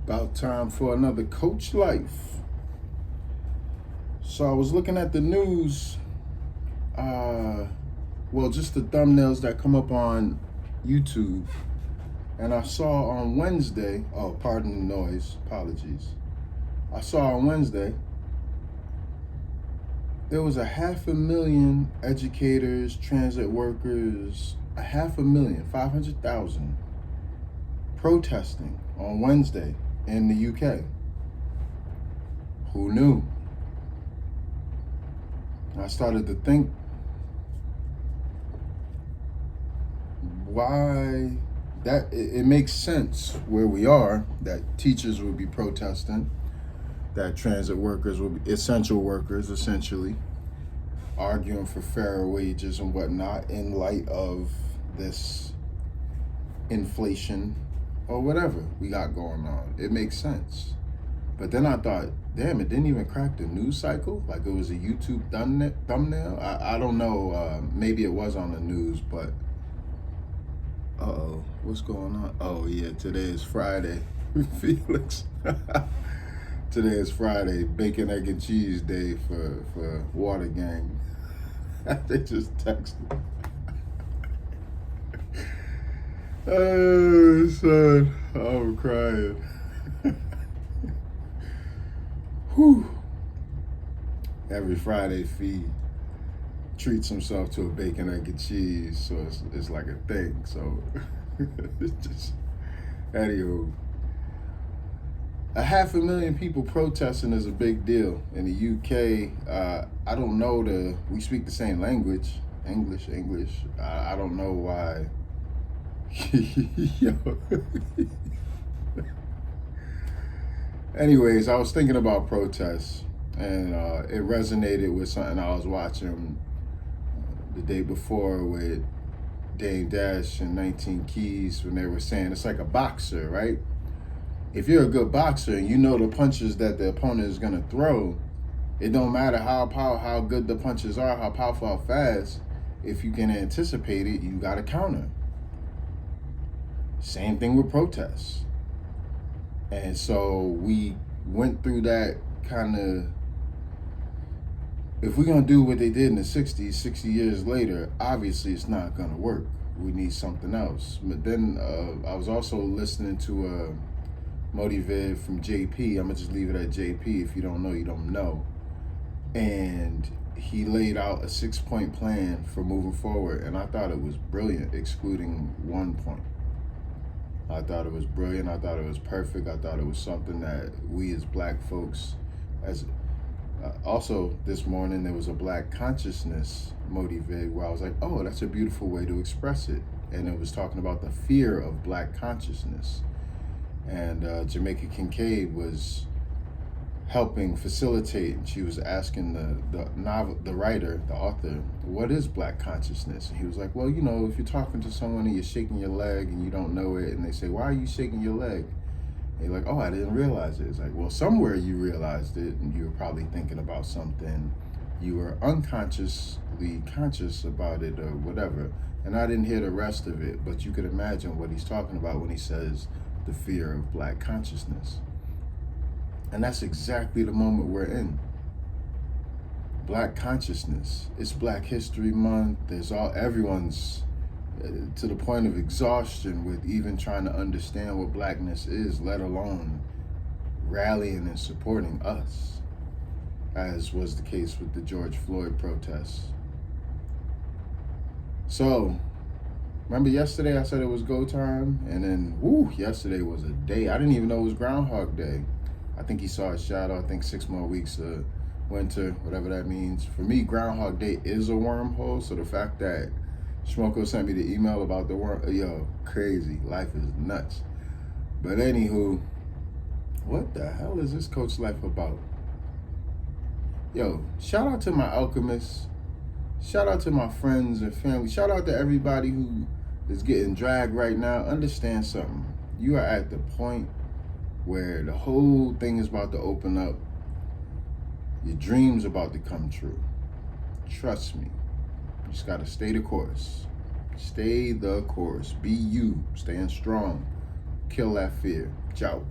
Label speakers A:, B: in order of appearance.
A: About time for another Coach Life. So I was looking at the news, just the thumbnails that come up on YouTube. And I saw on Wednesday, pardon the noise, apologies. I saw on Wednesday, there was 500,000 educators, transit workers, 500,000 protesting on Wednesday in the UK. Who knew? I started to think, why that it makes sense where we are, that teachers will be protesting, that transit workers will be essential workers, essentially arguing for fairer wages and whatnot in light of this inflation or whatever we got going on. It makes sense. But then I thought, damn, it didn't even crack the news cycle. Like it was a YouTube thumbnail. I don't know. Maybe it was on the news, but what's going on? Oh yeah, today is Friday. Felix. Today is Friday, bacon, egg, and cheese day for Water Gang. They just texted. Oh, son, I'm crying. Whew. Every Friday feed treats himself to a bacon, egg, and cheese, so it's like a thing. So it's just, anywho, 500,000 people protesting is a big deal in the UK. I don't know we speak the same language, English. I don't know why. Yo. Anyways, I was thinking about protests, and it resonated with something I was watching the day before with Dame Dash and 19 Keys, when they were saying it's like a boxer, right? If you're a good boxer and you know the punches that the opponent is gonna throw, it don't matter how good the punches are, how powerful, how fast. If you can anticipate it, you got to counter. Same thing with protests. And so we went through that kind of, if we're going to do what they did in the 60s, 60 years later, obviously it's not going to work. We need something else. But then I was also listening to a motivated from JP. I'm going to just leave it at JP. If you don't know, you don't know. And he laid out a 6-point plan for moving forward. And I thought it was brilliant, excluding one point. I thought it was brilliant. I thought it was perfect. I thought it was something that we as black folks, also this morning there was a black consciousness motivated where I was like, oh, that's a beautiful way to express it. And it was talking about the fear of black consciousness. And Jamaica Kincaid was helping facilitate, and she was asking the writer, the author, what is black consciousness? And he was like, well, if you're talking to someone and you're shaking your leg and you don't know it, and they say, why are you shaking your leg? And you're like, oh, I didn't realize it. It's like, well, somewhere you realized it, and you were probably thinking about something. You were unconsciously conscious about it or whatever. And I didn't hear the rest of it, but you could imagine what he's talking about when he says the fear of black consciousness. And that's exactly the moment we're in. Black consciousness. It's Black History Month. Everyone's to the point of exhaustion with even trying to understand what blackness is, let alone rallying and supporting us, as was the case with the George Floyd protests. So, remember yesterday I said it was go time? And then, yesterday was a day. I didn't even know it was Groundhog Day. I think he saw a shadow. I think 6 more weeks of winter, whatever that means. For me, Groundhog Day is a wormhole. So the fact that Shmoko sent me the email about the worm, crazy. Life is nuts. But anywho, what the hell is this Coach Life about? Shout out to my alchemists. Shout out to my friends and family. Shout out to everybody who is getting dragged right now. Understand something. You are at the point where the whole thing is about to open up. Your dreams about to come true. Trust me. You just gotta stay the course. Stay the course. Be you. Staying strong. Kill that fear. Ciao.